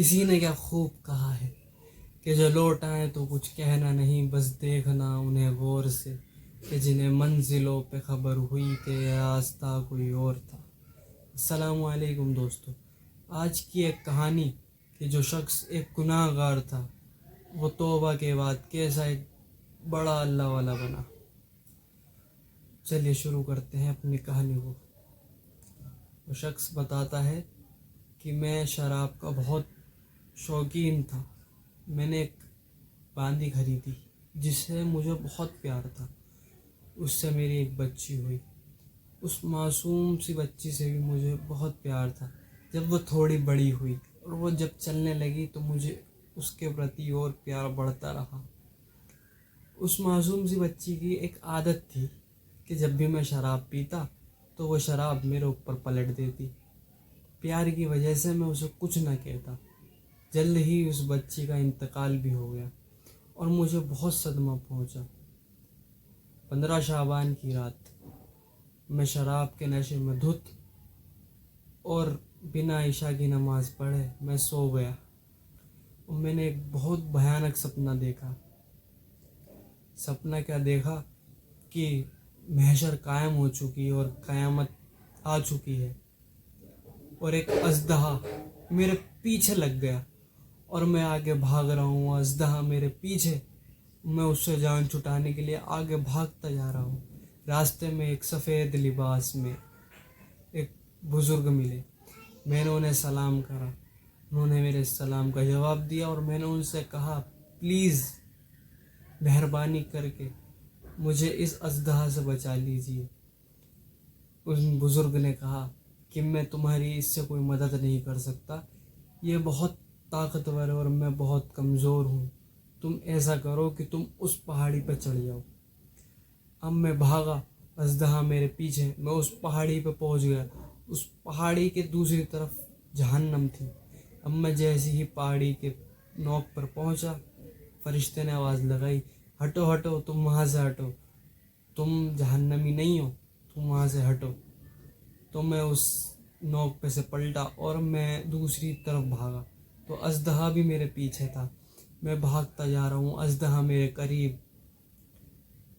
किसी ने क्या खूब कहा है कि जो लौट आए तो कुछ कहना नहीं, बस देखना उन्हें गौर से, कि जिन्हें मंजिलों पे खबर हुई कि ये रास्ता कोई और था। अस्सलामु अलैकुम दोस्तों, आज की एक कहानी कि जो शख्स एक गुनाहगार था वो तौबा के बाद कैसा एक बड़ा अल्लाह वाला बना। चलिए शुरू करते हैं अपनी कहानी को। वो शख्स बताता है कि मैं शराब का बहुत शौकीन था। मैंने एक बांदी खरीदी जिससे मुझे बहुत प्यार था। उससे मेरी एक बच्ची हुई। उस मासूम सी बच्ची से भी मुझे बहुत प्यार था। जब वो थोड़ी बड़ी हुई और वो जब चलने लगी तो मुझे उसके प्रति और प्यार बढ़ता रहा। उस मासूम सी बच्ची की एक आदत थी कि जब भी मैं शराब पीता तो वो शराब मेरे ऊपर पलट देती। प्यार की वजह से मैं उसे कुछ न कहता। जल्द ही उस बच्ची का इंतकाल भी हो गया और मुझे बहुत सदमा पहुंचा। 15 शाबान की रात मैं शराब के नशे में धुत और बिना इशा की नमाज पढ़े मैं सो गया और मैंने एक बहुत भयानक सपना देखा। सपना क्या देखा कि महशर कायम हो चुकी और क़यामत आ चुकी है और एक अजदहा मेरे पीछे लग गया और मैं आगे भाग रहा हूँ। अजदहा मेरे पीछे, मैं उससे जान छुटाने के लिए आगे भागता जा रहा हूँ। रास्ते में एक सफ़ेद लिबास में एक बुज़ुर्ग मिले। मैंने उन्हें सलाम करा। उन्होंने मेरे सलाम का जवाब दिया और मैंने उनसे कहा, प्लीज़ मेहरबानी करके मुझे इस अजदहा से बचा लीजिए। उस बुज़ुर्ग ने कहा कि मैं तुम्हारी इससे कोई मदद नहीं कर सकता। ये बहुत ताकतवर है और मैं बहुत कमज़ोर हूँ। तुम ऐसा करो कि तुम उस पहाड़ी पर चढ़ जाओ। अब मैं भागा, अजदहा मेरे पीछे। मैं उस पहाड़ी पर पहुँच गया। उस पहाड़ी के दूसरी तरफ जहन्नम थी। अब मैं जैसे ही पहाड़ी के नोक पर पहुँचा, फरिश्ते ने आवाज़ लगाई, हटो हटो, तुम वहाँ से हटो, तुम जहन्नमी नहीं हो, तुम वहाँ से हटो। तो मैं उस नोक पे से पलटा और मैं दूसरी तरफ भागा तो अजदहा भी मेरे पीछे था। मैं भागता जा रहा हूँ। अजदहा मेरे करीब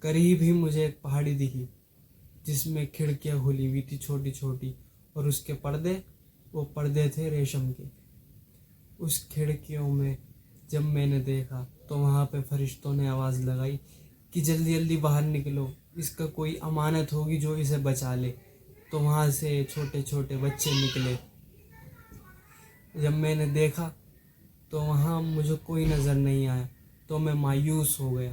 करीब ही मुझे एक पहाड़ी दिखी जिसमें खिड़कियाँ खुली हुई थी छोटी छोटी, और उसके पर्दे, वो पर्दे थे रेशम के। उस खिड़कियों में जब मैंने देखा तो वहाँ पे फरिश्तों ने आवाज़ लगाई कि जल्दी जल्दी बाहर निकलो, इसका कोई अमानत होगी जो इसे बचा ले। तो वहाँ से छोटे छोटे बच्चे निकले। जब मैंने देखा तो वहाँ मुझे कोई नज़र नहीं आया तो मैं मायूस हो गया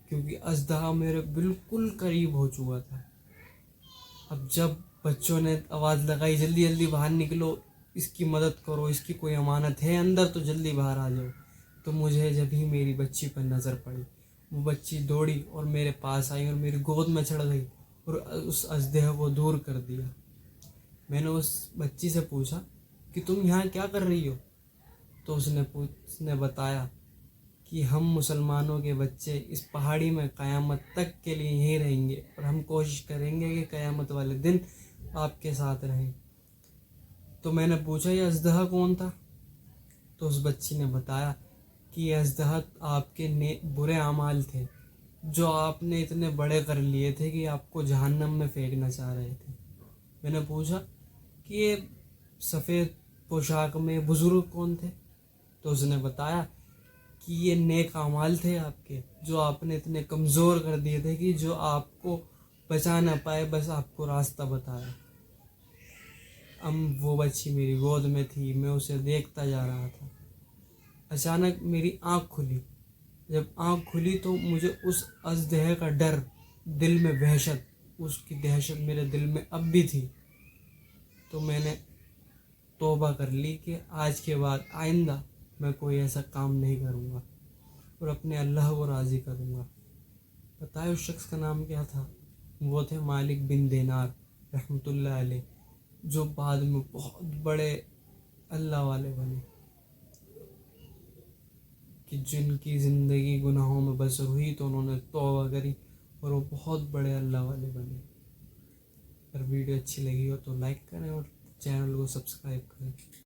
क्योंकि अजदहा मेरे बिल्कुल करीब हो चुका था। अब जब बच्चों ने आवाज़ लगाई, जल्दी जल्दी बाहर निकलो, इसकी मदद करो, इसकी कोई अमानत है अंदर तो जल्दी बाहर आ जाओ, तो मुझे जब ही मेरी बच्ची पर नज़र पड़ी, वो बच्ची दौड़ी और मेरे पास आई और मेरी गोद में चढ़ गई और उस अजदहा को दूर कर दिया। मैंने उस बच्ची से पूछा कि तुम यहाँ क्या कर रही हो? तो उसने बताया कि हम मुसलमानों के बच्चे इस पहाड़ी में क़यामत तक के लिए यहीं रहेंगे और हम कोशिश करेंगे कि क़यामत वाले दिन आपके साथ रहें। तो मैंने पूछा, ये अजदहा कौन था? तो उस बच्ची ने बताया कि ये अजदहा आपके बुरे अमाल थे जो आपने इतने बड़े कर लिए थे कि आपको जहन्नम में फेंकना चाह रहे थे। मैंने पूछा कि ये सफ़ेद पोशाक में बुज़ुर्ग कौन थे? तो उसने बताया कि ये नेक अमाल थे आपके जो आपने इतने कमज़ोर कर दिए थे कि जो आपको बचा ना पाए, बस आपको रास्ता बताया। अब वो बच्ची मेरी गोद में थी, मैं उसे देखता जा रहा था। अचानक मेरी आँख खुली। जब आँख खुली तो मुझे उस अजदहे का डर, दिल में वहशत, उसकी दहशत मेरे दिल में अब भी थी। तो मैंने तौबा कर ली कि आज के बाद आइंदा मैं कोई ऐसा काम नहीं करूँगा और अपने अल्लाह को राज़ी करूँगा। बताए उस शख्स का नाम क्या था? वो थे मालिक बिन दिनार रहमतुल्लाह अलैह, जो बाद में बहुत बड़े अल्लाह वाले बने, कि जिनकी ज़िंदगी गुनाहों में बसर हुई तो उन्होंने तौबा करी और वो बहुत बड़े अल्लाह वाले बने। अगर वीडियो अच्छी लगी हो तो लाइक करें और चैनल को सब्सक्राइब करें।